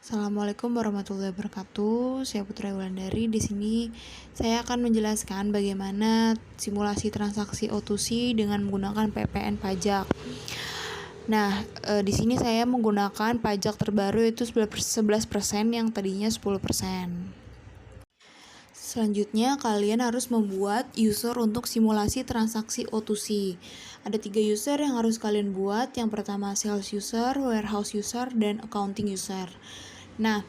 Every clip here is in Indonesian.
Assalamualaikum warahmatullahi wabarakatuh. Saya Putri Wulandari. Di sini saya akan menjelaskan bagaimana simulasi transaksi O2C dengan menggunakan PPN pajak. Nah, di sini saya menggunakan pajak terbaru yaitu 11% yang tadinya 10%. Selanjutnya, kalian harus membuat user untuk simulasi transaksi O2C. Ada 3 user yang harus kalian buat. Yang pertama sales user, warehouse user, dan accounting user. Nah,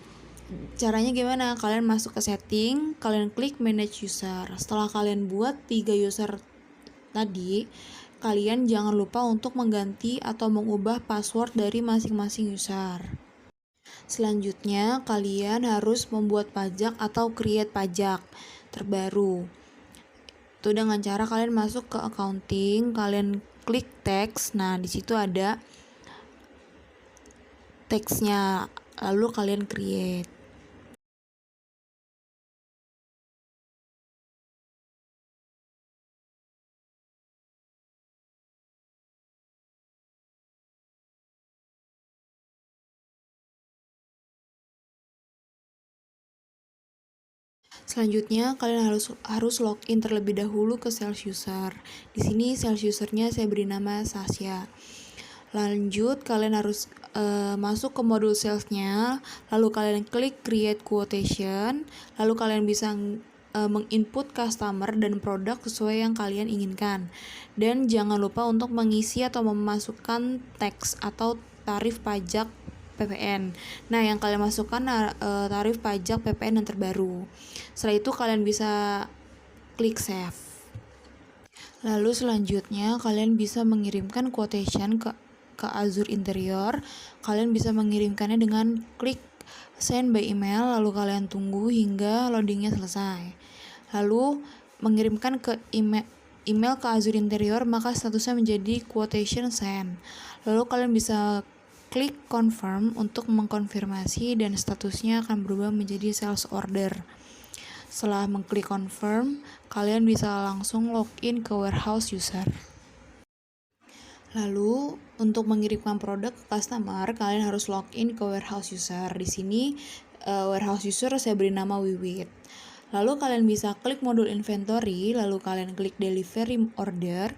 caranya gimana? Kalian masuk ke setting, kalian klik manage user. Setelah kalian buat 3 user tadi, kalian jangan lupa untuk mengganti atau mengubah password dari masing-masing user. Selanjutnya, kalian harus membuat pajak atau create pajak terbaru. Itu dengan cara kalian masuk ke accounting, kalian klik text. Nah, di situ ada teksnya, lalu kalian create. Selanjutnya, kalian harus login terlebih dahulu ke sales user. Di sini sales usernya saya beri nama Sasha. Lanjut, kalian harus masuk ke modul salesnya, lalu kalian klik create quotation, lalu kalian bisa menginput customer dan produk sesuai yang kalian inginkan. Dan jangan lupa untuk mengisi atau memasukkan teks atau tarif pajak PPN. Nah, yang kalian masukkan tarif pajak PPN yang terbaru. Setelah itu kalian bisa klik save. Lalu selanjutnya kalian bisa mengirimkan quotation ke Azure Interior. Kalian bisa mengirimkannya dengan klik send by email, lalu kalian tunggu hingga loadingnya selesai. Lalu mengirimkan ke email ke Azure Interior, maka statusnya menjadi quotation send. Lalu kalian bisa klik confirm untuk mengkonfirmasi dan statusnya akan berubah menjadi sales order. Setelah mengklik confirm, kalian bisa langsung login ke warehouse user. Lalu, untuk mengirimkan produk ke customer, kalian harus login ke warehouse user. Di sini, warehouse user saya beri nama Wiwit. Lalu kalian bisa klik modul inventory, lalu kalian klik delivery order.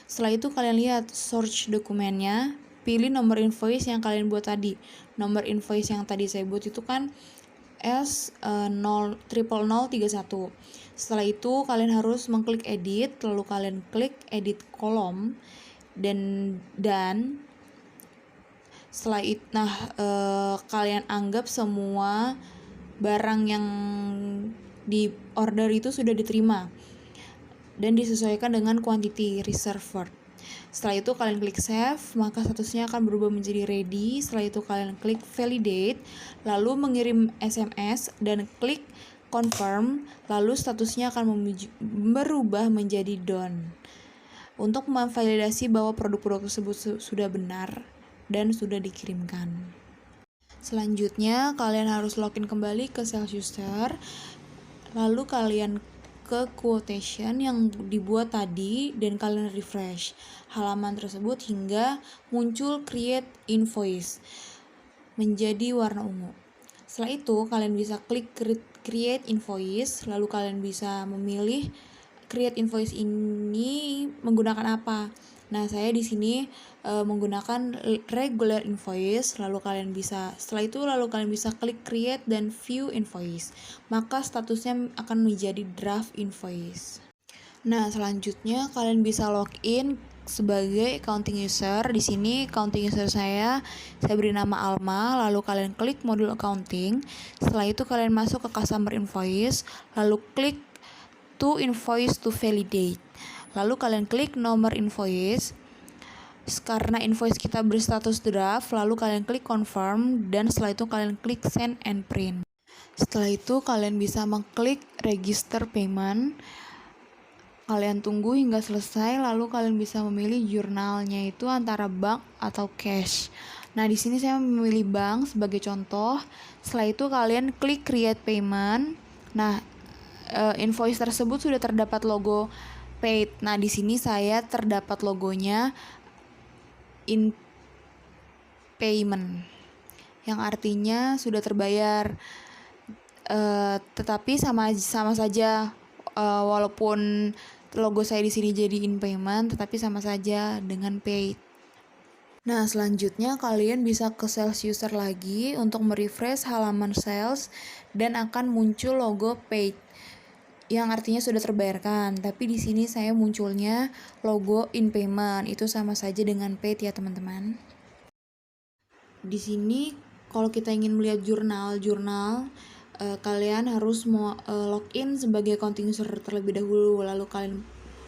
Setelah itu kalian lihat search dokumennya, pilih nomor invoice yang kalian buat tadi. Nomor invoice yang tadi saya buat itu kan S00031. Setelah itu kalian harus mengklik edit, lalu kalian klik edit kolom dan setelah itu kalian anggap semua barang yang di order itu sudah diterima dan disesuaikan dengan quantity reserved. Setelah itu kalian klik save, maka statusnya akan berubah menjadi ready. Setelah itu kalian klik validate, lalu mengirim SMS dan klik confirm, lalu statusnya akan berubah menjadi done. Untuk memvalidasi bahwa produk-produk tersebut sudah benar dan sudah dikirimkan. Selanjutnya, kalian harus login kembali ke sales user, lalu kalian ke quotation yang dibuat tadi dan kalian refresh halaman tersebut hingga muncul create invoice menjadi warna ungu. Setelah itu kalian bisa klik create invoice, lalu kalian bisa memilih create invoice ini menggunakan apa. Nah, saya di sini menggunakan regular invoice, lalu kalian bisa klik create dan view invoice. Maka statusnya akan menjadi draft invoice. Nah, selanjutnya kalian bisa login sebagai accounting user. Di sini accounting user saya beri nama Alma, lalu kalian klik modul accounting. Setelah itu kalian masuk ke customer invoice, lalu klik to invoice to validate. Lalu kalian klik nomor invoice. Karena invoice kita berstatus draft, lalu kalian klik confirm dan setelah itu kalian klik send and print. Setelah itu kalian bisa mengklik register payment. Kalian tunggu hingga selesai, lalu kalian bisa memilih jurnalnya itu antara bank atau cash. Nah, di sini saya memilih bank sebagai contoh. Setelah itu kalian klik create payment. Nah, invoice tersebut sudah terdapat logo paid. Nah, di sini saya terdapat logonya in payment. yang artinya sudah terbayar. Tetapi sama saja, walaupun logo saya di sini jadi in payment, tetapi sama saja dengan paid. Nah, selanjutnya kalian bisa ke sales user lagi untuk merefresh halaman sales dan akan muncul logo paid yang artinya sudah terbayarkan. Tapi di sini saya munculnya logo in payment, itu sama saja dengan paid ya teman-teman. Di sini kalau kita ingin melihat jurnal, kalian harus login sebagai accounting user terlebih dahulu, lalu kalian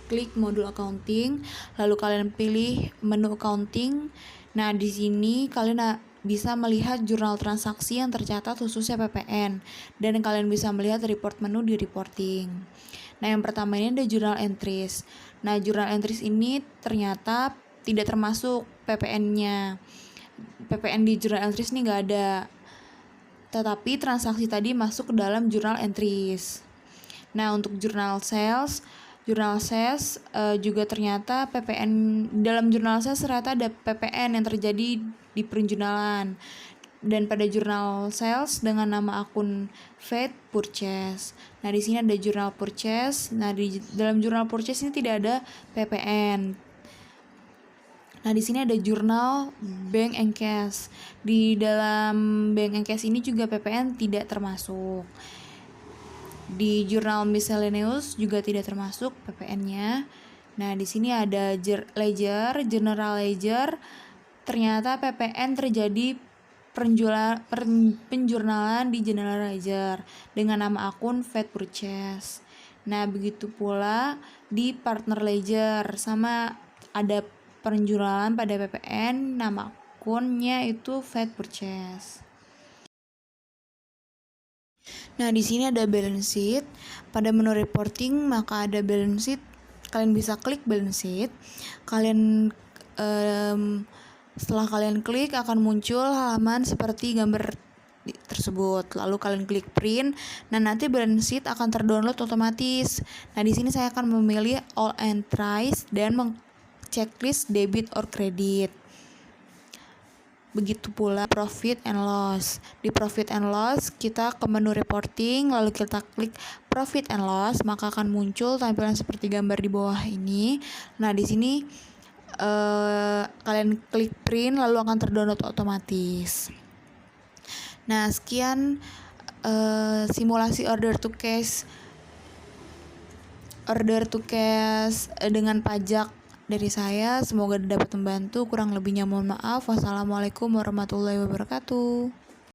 klik modul accounting, lalu kalian pilih menu accounting. Nah, di sini kalian bisa melihat jurnal transaksi yang tercatat khususnya PPN, dan kalian bisa melihat report menu di reporting. Nah, yang pertama ini ada journal entries. Nah, journal entries ini ternyata tidak termasuk PPN-nya. PPN di journal entries ini nggak ada, tetapi transaksi tadi masuk ke dalam journal entries. Nah, untuk journal sales juga ternyata PPN dalam jurnal sales ternyata ada PPN yang terjadi di penjualan. Dan pada jurnal sales dengan nama akun Fed Purchase. Nah, di sini ada jurnal purchase. Nah, di dalam jurnal purchase ini tidak ada PPN. Nah, di sini ada jurnal bank and cash. Di dalam bank and cash ini juga PPN tidak termasuk. Di jurnal miscellaneous juga tidak termasuk PPN-nya. Nah, di sini ada ledger, general ledger. Ternyata PPN terjadi penjurnalan di general ledger dengan nama akun Fed Purchase. Nah, begitu pula di partner ledger, sama ada penjualan pada PPN, nama akunnya itu Fed Purchase. Nah, di sini ada balance sheet. Pada menu reporting maka ada balance sheet. Kalian bisa klik balance sheet. Setelah kalian klik akan muncul halaman seperti gambar tersebut. Lalu kalian klik print. Nah, nanti balance sheet akan terdownload otomatis. Nah, di sini saya akan memilih all entries dan checklist debit or credit. Begitu pula profit and loss. Di profit and loss kita ke menu reporting, lalu kita klik profit and loss, maka akan muncul tampilan seperti gambar di bawah ini. Nah, di sini kalian klik print lalu akan terdownload otomatis. Nah, sekian simulasi order to cash dengan pajak dari saya. Semoga dapat membantu. Kurang lebihnya mohon maaf. Wassalamualaikum warahmatullahi wabarakatuh.